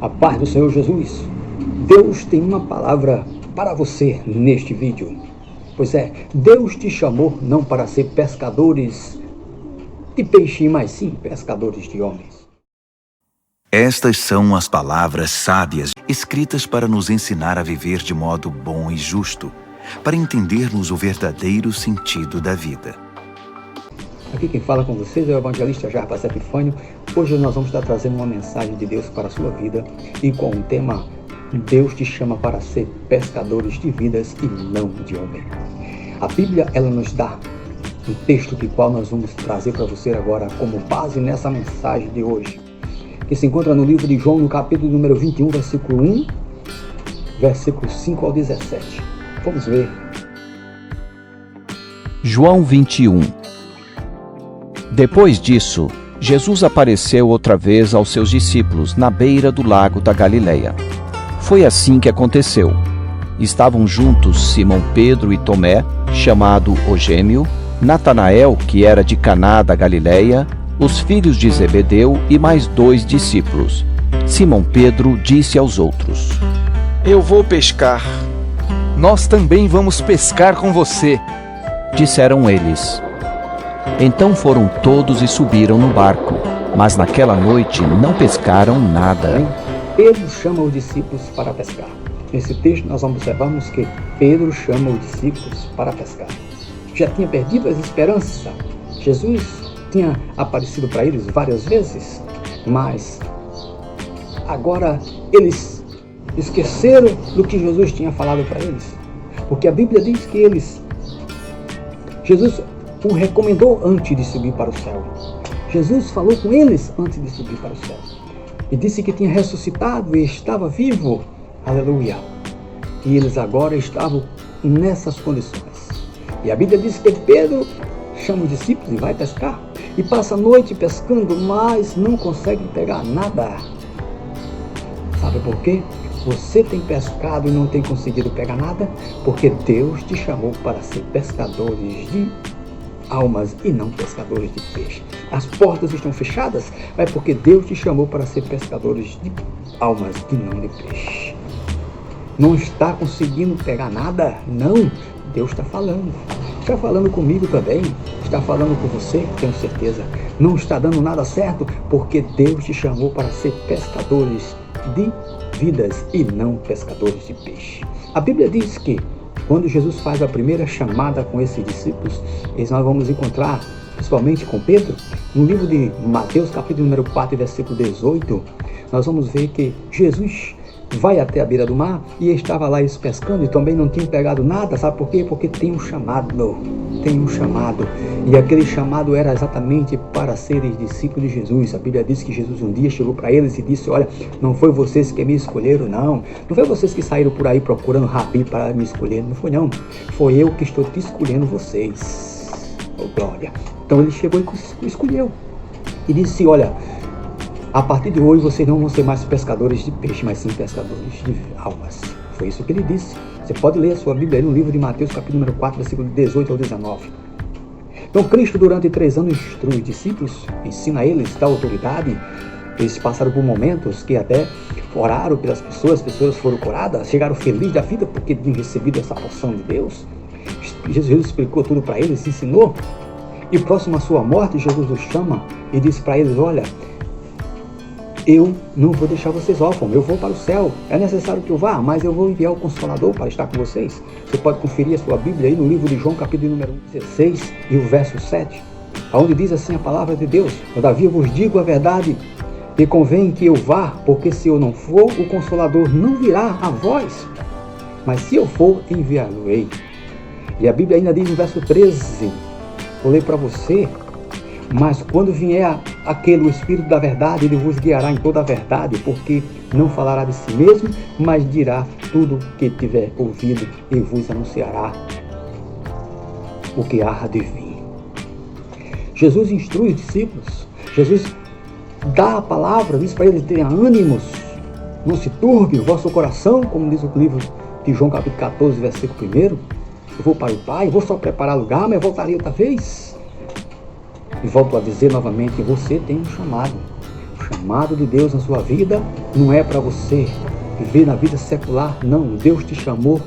A paz do Senhor Jesus. Deus tem uma palavra para você neste vídeo. Pois é, Deus te chamou não para ser pescadores de peixe, mas sim pescadores de homens. Estas são as palavras sábias, escritas para nos ensinar a viver de modo bom e justo, para entendermos o verdadeiro sentido da vida. Aqui quem fala com vocês é o evangelista Jarbas Epifânio. Hoje nós vamos estar trazendo uma mensagem de Deus para a sua vida e com o tema Deus te chama para ser pescadores de vidas e não de homens. A Bíblia, ela nos dá um texto que qual nós vamos trazer para você agora como base nessa mensagem de hoje, que se encontra no livro de João, no capítulo número 21, versículo 1, versículo 5 ao 17. Vamos ver. João 21. Depois disso, Jesus apareceu outra vez aos seus discípulos na beira do lago da Galileia. Foi assim que aconteceu. Estavam juntos Simão Pedro e Tomé, chamado o Gêmeo, Natanael, que era de Caná da Galileia, os filhos de Zebedeu e mais 2 discípulos. Simão Pedro disse aos outros: Eu vou pescar. Nós também vamos pescar com você. Disseram eles. Então foram todos e subiram no barco, mas naquela noite não pescaram nada. Pedro chama os discípulos para pescar. Nesse texto nós observamos que Pedro chama os discípulos para pescar. Já tinha perdido as esperanças. Jesus tinha aparecido para eles várias vezes, mas agora eles esqueceram do que Jesus tinha falado para eles. Porque a Bíblia diz que Jesus o recomendou antes de subir para o céu. Jesus falou com eles antes de subir para o céu. E disse que tinha ressuscitado e estava vivo. Aleluia. E eles agora estavam nessas condições. E a Bíblia diz que Pedro chama os discípulos e vai pescar. E passa a noite pescando, mas não consegue pegar nada. Sabe por quê? Você tem pescado e não tem conseguido pegar nada? Porque Deus te chamou para ser pescadores de almas e não pescadores de peixe. As portas estão fechadas, mas porque Deus te chamou para ser pescadores de almas e não de peixe. Não está conseguindo pegar nada? Não. Deus está falando. Está falando comigo também. Está falando com você, tenho certeza. Não está dando nada certo porque Deus te chamou para ser pescadores de vidas e não pescadores de peixe. A Bíblia diz que quando Jesus faz a primeira chamada com esses discípulos, nós vamos encontrar, principalmente com Pedro, no livro de Mateus, capítulo número 4, versículo 18, nós vamos ver que Jesus vai até a beira do mar e estava lá eles pescando e também não tinham pegado nada. Sabe por quê? Porque tem um chamado. E aquele chamado era exatamente para serem discípulos de Jesus. A Bíblia diz que Jesus um dia chegou para eles e disse: olha, não foi vocês que me escolheram, não foi vocês que saíram por aí procurando Rabi para me escolher, não foi não, foi eu que estou te escolhendo vocês. Oh, glória. Então ele chegou e escolheu e disse: olha, a partir de hoje vocês não vão ser mais pescadores de peixe, mas sim pescadores de almas. Foi isso que ele disse. Você pode ler a sua Bíblia aí no livro de Mateus, capítulo número 4, versículo 18 ao 19. Então Cristo durante 3 anos instrui os discípulos, ensina a eles, dá autoridade. Eles passaram por momentos que até oraram pelas pessoas, as pessoas foram curadas, chegaram felizes da vida porque tinham recebido essa porção de Deus. Jesus explicou tudo para eles, ensinou. E próximo à sua morte, Jesus os chama e disse para eles: olha, eu não vou deixar vocês órfãos, eu vou para o céu. É necessário que eu vá, mas eu vou enviar o Consolador para estar com vocês. Você pode conferir a sua Bíblia aí no livro de João, capítulo número 16 e o verso 7, onde diz assim a palavra de Deus: todavia eu vos digo a verdade, e convém que eu vá, porque se eu não for, o Consolador não virá a vós, mas se eu for, enviá-lo-ei. E a Bíblia ainda diz no verso 13, vou ler para você: mas quando vier aquele, o Espírito da verdade, ele vos guiará em toda a verdade, porque não falará de si mesmo, mas dirá tudo o que tiver ouvido e vos anunciará o que há de vir. Jesus instrui os discípulos, Jesus dá a palavra, diz para eles terem ânimos, não se turbe o vosso coração, como diz o livro de João capítulo 14, versículo 1. Eu vou para o Pai, vou só preparar lugar, mas voltarei outra vez. E volto a dizer novamente, você tem um chamado. O chamado de Deus na sua vida não é para você viver na vida secular, não. Deus te chamou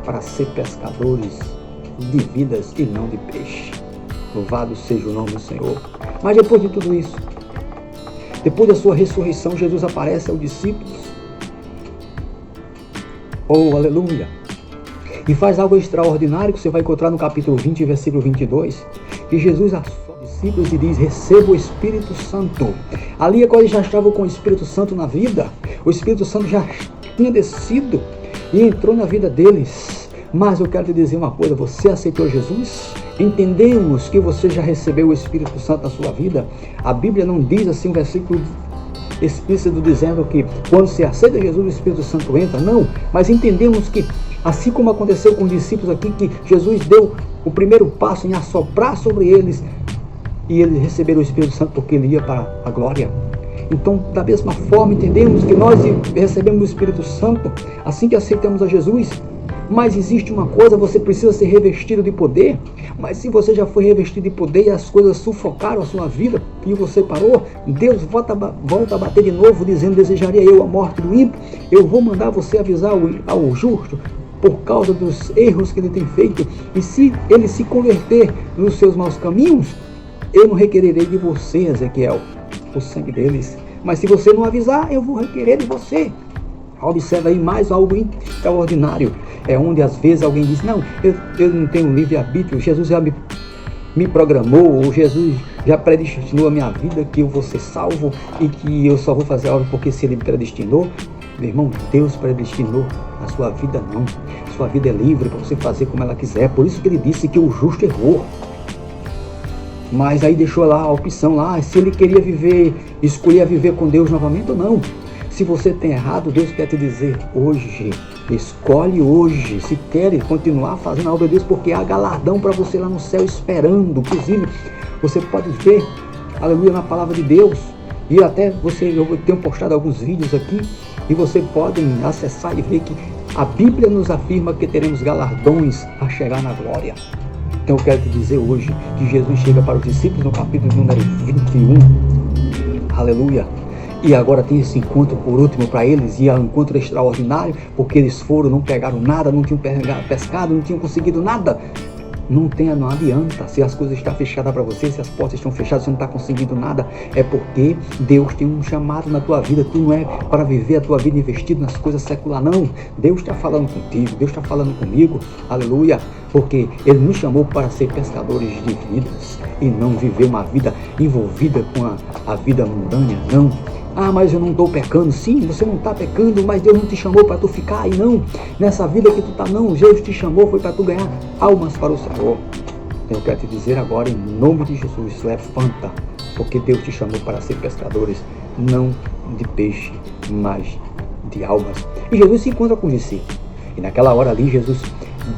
para ser pescadores de vidas e não de peixe. Louvado seja o nome do Senhor. Mas depois de tudo isso, depois da sua ressurreição, Jesus aparece aos discípulos. Oh, aleluia! E faz algo extraordinário que você vai encontrar no capítulo 20, versículo 22, que Jesus aos discípulos e diz: receba o Espírito Santo. Ali quando eles já estavam com o Espírito Santo na vida, o Espírito Santo já tinha descido e entrou na vida deles. Mas eu quero te dizer uma coisa: você aceitou Jesus? Entendemos que você já recebeu o Espírito Santo na sua vida. A Bíblia não diz assim um versículo explícito dizendo que quando você aceita Jesus, o Espírito Santo entra. Não, mas entendemos que assim como aconteceu com os discípulos aqui, que Jesus deu o primeiro passo em assoprar sobre eles e eles receberam o Espírito Santo porque ele ia para a glória. Então, da mesma forma, entendemos que nós recebemos o Espírito Santo assim que aceitamos a Jesus. Mas existe uma coisa: você precisa ser revestido de poder. Mas se você já foi revestido de poder e as coisas sufocaram a sua vida e você parou, Deus volta a bater de novo, dizendo: desejaria eu a morte do ímpio? Eu vou mandar você avisar ao justo por causa dos erros que ele tem feito. E se ele se converter nos seus maus caminhos, eu não requererei de você, Ezequiel, o sangue deles. Mas se você não avisar, eu vou requerer de você. Observa aí mais algo extraordinário. É onde às vezes alguém diz: não, eu não tenho livre-arbítrio, Jesus já me programou, ou Jesus já predestinou a minha vida, que eu vou ser salvo e que eu só vou fazer algo porque se ele me predestinou. Meu irmão, Deus predestinou a sua vida não. Sua vida é livre para você fazer como ela quiser. Por isso que ele disse que o justo errou. Mas aí deixou lá a opção lá, se ele queria viver, escolher viver com Deus novamente ou não. Se você tem errado, Deus quer te dizer hoje, escolhe hoje, se quer continuar fazendo a obra de Deus, porque há galardão para você lá no céu esperando. Inclusive, você pode ver, aleluia, na palavra de Deus, e até eu tenho postado alguns vídeos aqui, e você pode acessar e ver que a Bíblia nos afirma que teremos galardões a chegar na glória. Então eu quero te dizer hoje que Jesus chega para os discípulos no capítulo número 21, aleluia. E agora tem esse encontro por último para eles, e é um encontro extraordinário, porque eles foram, não pegaram nada, não tinham pescado, não tinham conseguido nada. Não adianta, se as coisas estão fechadas para você, se as portas estão fechadas, você não está conseguindo nada, é porque Deus tem um chamado na tua vida. Tu não é para viver a tua vida investido nas coisas seculares, não. Deus está falando contigo, Deus está falando comigo, aleluia, porque Ele nos chamou para ser pescadores de vidas e não viver uma vida envolvida com a vida mundânea, não. Ah, mas eu não estou pecando. Sim, você não está pecando, mas Deus não te chamou para tu ficar aí, não. Nessa vida que tu está, não. Deus te chamou, foi para tu ganhar almas para o Senhor. Eu quero te dizer agora, em nome de Jesus, levanta, porque Deus te chamou para ser pescadores, não de peixe, mas de almas. E Jesus se encontra com os discípulos. E naquela hora ali, Jesus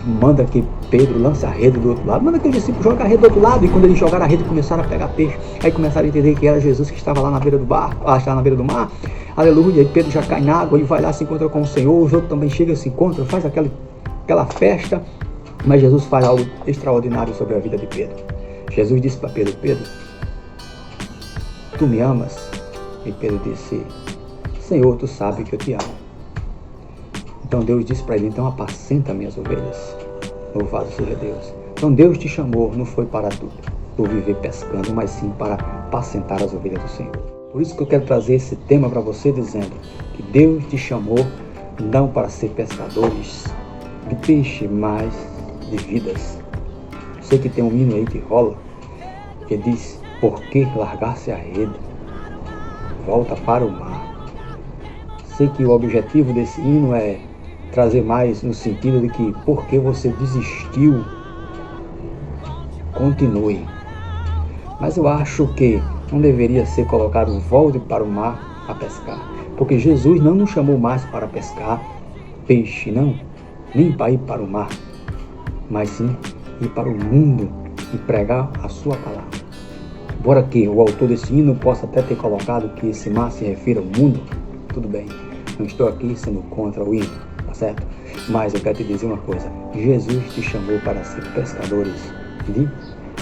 manda que Pedro lance a rede do outro lado, manda que os discípulos joguem a rede do outro lado, e quando eles jogaram a rede, começaram a pegar peixe. Aí começaram a entender que era Jesus que estava lá na beira do barco, estava na beira do mar, aleluia. E Pedro já cai na água, ele vai lá, se encontra com o Senhor, os outros também chegam, se encontram, faz aquela festa. Mas Jesus faz algo extraordinário sobre a vida de Pedro. Jesus disse para Pedro: Pedro, tu me amas? E Pedro disse: Senhor, tu sabe que eu te amo. Então Deus disse para ele: então apacenta minhas ovelhas. Louvado seja Deus. Então Deus te chamou, não foi para tu viver pescando, mas sim para apacentar as ovelhas do Senhor. Por isso que eu quero trazer esse tema para você, dizendo que Deus te chamou não para ser pescadores de peixe, mas de vidas. Sei que tem um hino aí que rola, que diz: por que largar-se a rede? Volta para o mar. Sei que o objetivo desse hino é trazer mais no sentido de que, porque você desistiu, continue. Mas eu acho que não deveria ser colocado volte para o mar a pescar, porque Jesus não nos chamou mais para pescar peixe, não, nem para ir para o mar, mas sim ir para o mundo e pregar a sua palavra. Embora que o autor desse hino possa até ter colocado que esse mar se refira ao mundo, tudo bem, não estou aqui sendo contra o hino, tá certo? Mas eu quero te dizer uma coisa: Jesus te chamou para ser pescadores de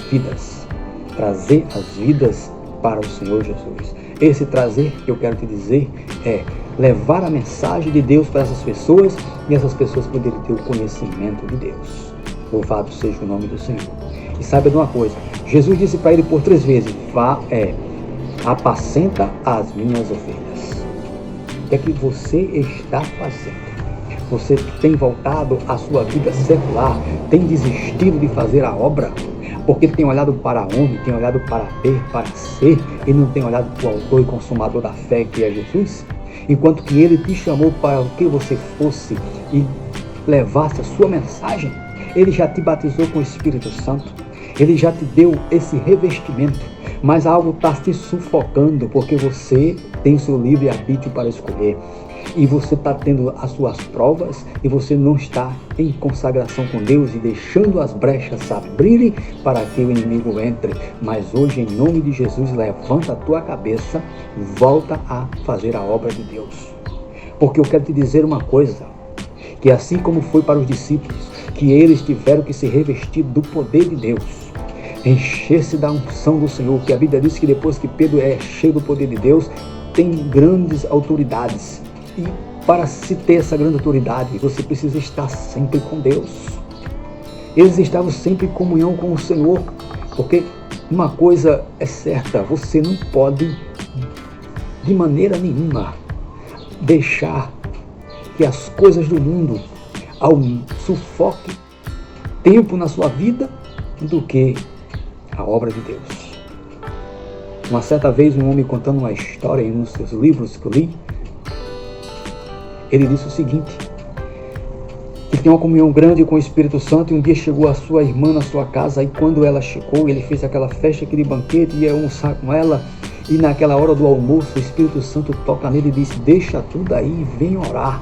vidas, trazer as vidas para o Senhor Jesus. Esse trazer que eu quero te dizer é levar a mensagem de Deus para essas pessoas e essas pessoas poderem ter o conhecimento de Deus. Louvado seja o nome do Senhor. E saiba de uma coisa, Jesus disse para ele por 3 vezes, apacenta as minhas ovelhas. O que é que você está fazendo? Você tem voltado à sua vida secular, tem desistido de fazer a obra, porque tem olhado para onde, tem olhado para ver, para ser, e não tem olhado para o autor e consumador da fé, que é Jesus? Enquanto que ele te chamou para que você fosse e levasse a sua mensagem, ele já te batizou com o Espírito Santo, ele já te deu esse revestimento, mas algo está te sufocando, porque você tem seu livre-arbítrio para escolher. E você está tendo as suas provas e você não está em consagração com Deus e deixando as brechas abrirem para que o inimigo entre. Mas hoje, em nome de Jesus, levanta a tua cabeça e volta a fazer a obra de Deus. Porque eu quero te dizer uma coisa, que assim como foi para os discípulos, que eles tiveram que se revestir do poder de Deus, encher-se da unção do Senhor, que a Bíblia diz que depois que Pedro é cheio do poder de Deus, tem grandes autoridades. E para se ter essa grande autoridade, você precisa estar sempre com Deus. Eles estavam sempre em comunhão com o Senhor, porque uma coisa é certa, você não pode, de maneira nenhuma, deixar que as coisas do mundo sufoquem tempo na sua vida do que a obra de Deus. Uma certa vez, um homem contando uma história em um dos seus livros que eu li, ele disse o seguinte, que tem uma comunhão grande com o Espírito Santo, e um dia chegou a sua irmã na sua casa, e quando ela chegou, ele fez aquela festa, aquele banquete, ia almoçar com ela, e naquela hora do almoço, o Espírito Santo toca nele e disse, deixa tudo aí e vem orar,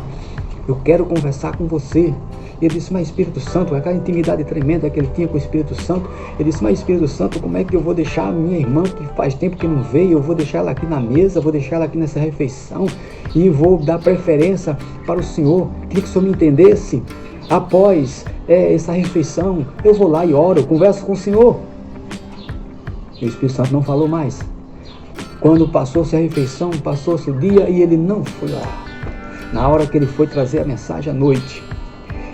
eu quero conversar com você. Ele disse, mas Espírito Santo, aquela intimidade tremenda que ele tinha com o Espírito Santo, ele disse, mas Espírito Santo, como é que eu vou deixar a minha irmã, que faz tempo que não veio, eu vou deixar ela aqui na mesa, vou deixar ela aqui nessa refeição, e vou dar preferência para o Senhor? Queria que o Senhor me entendesse. Após essa refeição, eu vou lá e oro, converso com o Senhor. E o Espírito Santo não falou mais. Quando passou-se a refeição, passou-se o dia e ele não foi orar. Na hora que ele foi trazer a mensagem à noite,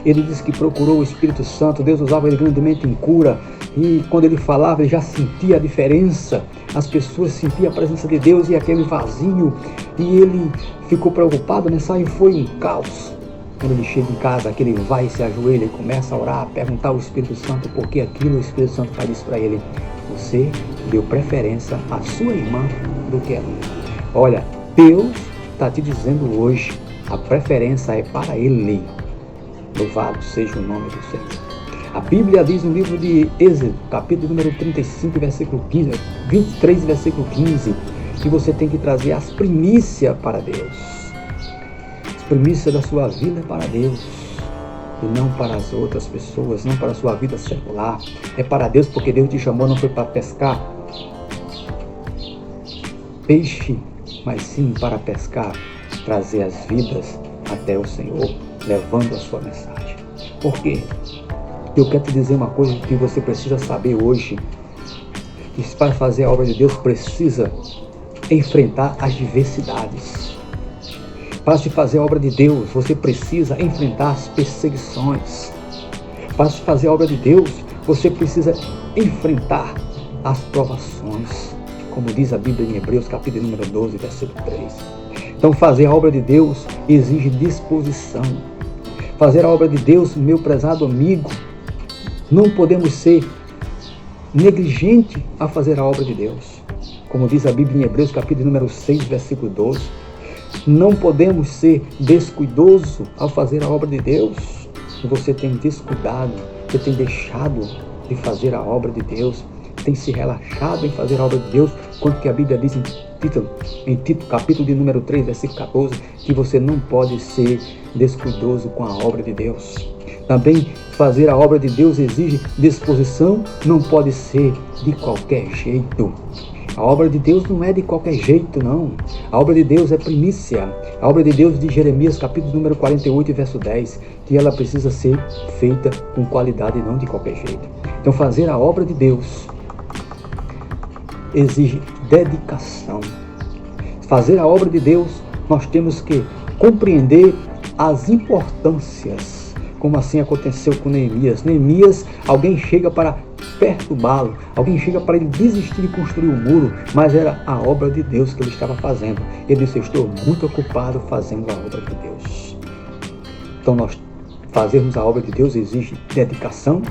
ele disse que procurou o Espírito Santo, Deus usava ele grandemente em cura, e quando ele falava, ele já sentia a diferença, as pessoas sentiam a presença de Deus e aquele vazio, e ele ficou preocupado, a mensagem foi um caos. Quando ele chega em casa, que ele vai, se ajoelha e começa a orar, a perguntar ao Espírito Santo por que aquilo, o Espírito Santo faz isso para ele, você deu preferência à sua irmã do que a mim. Olha, Deus está te dizendo hoje, a preferência é para Ele. Louvado seja o nome do Senhor. A Bíblia diz no livro de Êxodo, capítulo número 35, versículo 15, 23, versículo 15, que você tem que trazer as primícias para Deus. As primícias da sua vida é para Deus, e não para as outras pessoas, não para a sua vida secular. É para Deus, porque Deus te chamou, não foi para pescar peixe, mas sim para pescar, trazer as vidas até o Senhor, levando a sua mensagem. Por quê? Eu quero te dizer uma coisa que você precisa saber hoje, que para fazer a obra de Deus precisa enfrentar as diversidades. Para se fazer a obra de Deus, você precisa enfrentar as perseguições. Para se fazer a obra de Deus, você precisa enfrentar as provações, como diz a Bíblia em Hebreus, capítulo número 12, versículo 3. Então, fazer a obra de Deus exige disposição. Fazer a obra de Deus, meu prezado amigo, não podemos ser negligentes a fazer a obra de Deus. Como diz a Bíblia em Hebreus, capítulo número 6, versículo 12. Não podemos ser descuidosos ao fazer a obra de Deus. Você tem descuidado, você tem deixado de fazer a obra de Deus, tem se relaxado em fazer a obra de Deus, quanto que a Bíblia diz em Tito, capítulo de número 3, versículo 14, que você não pode ser descuidoso com a obra de Deus. Também fazer a obra de Deus exige disposição, não pode ser de qualquer jeito. A obra de Deus não é de qualquer jeito, não. A obra de Deus é primícia. A obra de Deus de Jeremias, capítulo número 48, verso 10, que ela precisa ser feita com qualidade e não de qualquer jeito. Então, fazer a obra de Deus exige dedicação. fazer a obra de Deus, nós temos que compreender as importâncias, como assim aconteceu com Neemias. Neemias, alguém chega para perturbá-lo, alguém chega para ele desistir de construir o muro, mas era a obra de Deus que ele estava fazendo. Ele disse: eu estou muito ocupado fazendo a obra de Deus. Então nós fazermos a obra de Deus exige dedicação.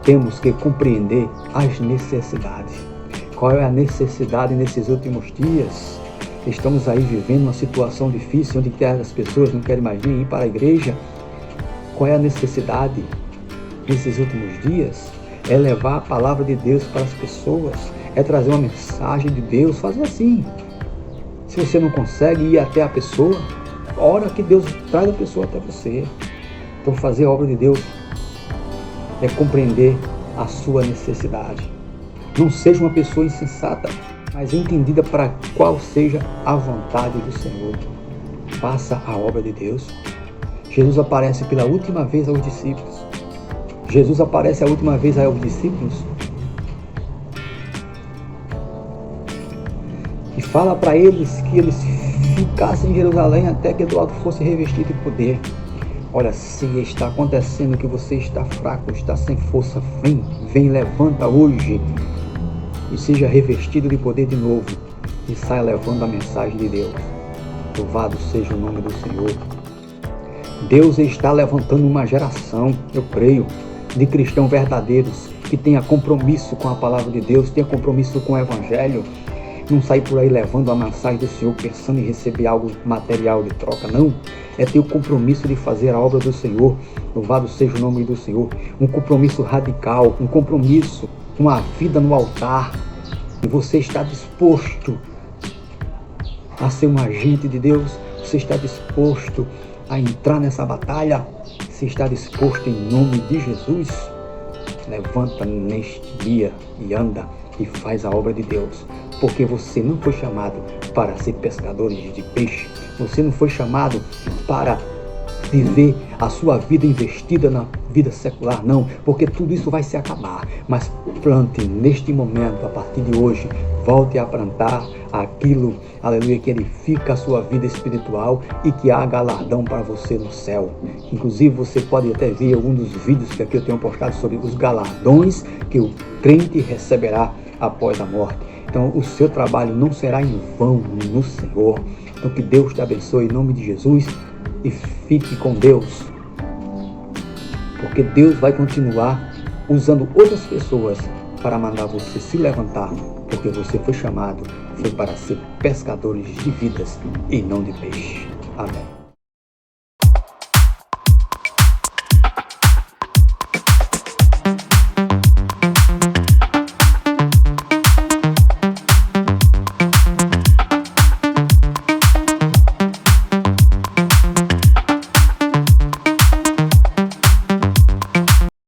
Temos que compreender as necessidades. Qual é a necessidade nesses últimos dias? Estamos aí vivendo uma situação difícil, onde as pessoas não querem mais nem ir para a igreja. Qual é a necessidade nesses últimos dias? É levar a palavra de Deus para as pessoas, é trazer uma mensagem de Deus, fazer assim. Se você não consegue ir até a pessoa, ora que Deus traz a pessoa até você. Então fazer a obra de Deus é compreender a sua necessidade. Não seja uma pessoa insensata, mas entendida para qual seja a vontade do Senhor. Faça a obra de Deus. Jesus aparece pela última vez aos discípulos. Jesus aparece a última vez aos discípulos e fala para eles que eles ficassem em Jerusalém até que Eduardo fosse revestido de poder. Olha, se está acontecendo que você está fraco, está sem força, vem, levanta hoje e seja revestido de poder de novo e saia levando a mensagem de Deus. Louvado seja o nome do Senhor. Deus está levantando uma geração, eu creio, de cristãos verdadeiros que tenha compromisso com a palavra de Deus, tenha compromisso com o Evangelho. Não sair por aí levando a mensagem do Senhor pensando em receber algo material de troca, não. É ter o compromisso de fazer a obra do Senhor. Louvado seja o nome do Senhor. Um compromisso radical, um compromisso com a vida no altar. E você está disposto a ser um agente de Deus? Você está disposto a entrar nessa batalha? Você está disposto em nome de Jesus? Levanta neste dia e anda e faz a obra de Deus. Porque você não foi chamado para ser pescadores de peixe. Você não foi chamado para viver a sua vida investida na vida secular, não. Porque tudo isso vai se acabar. Mas plante neste momento, a partir de hoje, volte a plantar aquilo, aleluia, que edifica a sua vida espiritual e que há galardão para você no céu. Inclusive, você pode até ver algum dos vídeos que aqui eu tenho postado sobre os galardões que o crente receberá após a morte. Então, o seu trabalho não será em vão no Senhor. Então, que Deus te abençoe em nome de Jesus e fique com Deus. Porque Deus vai continuar usando outras pessoas para mandar você se levantar. Porque você foi chamado, foi para ser pescadores de vidas e não de peixe. Amém.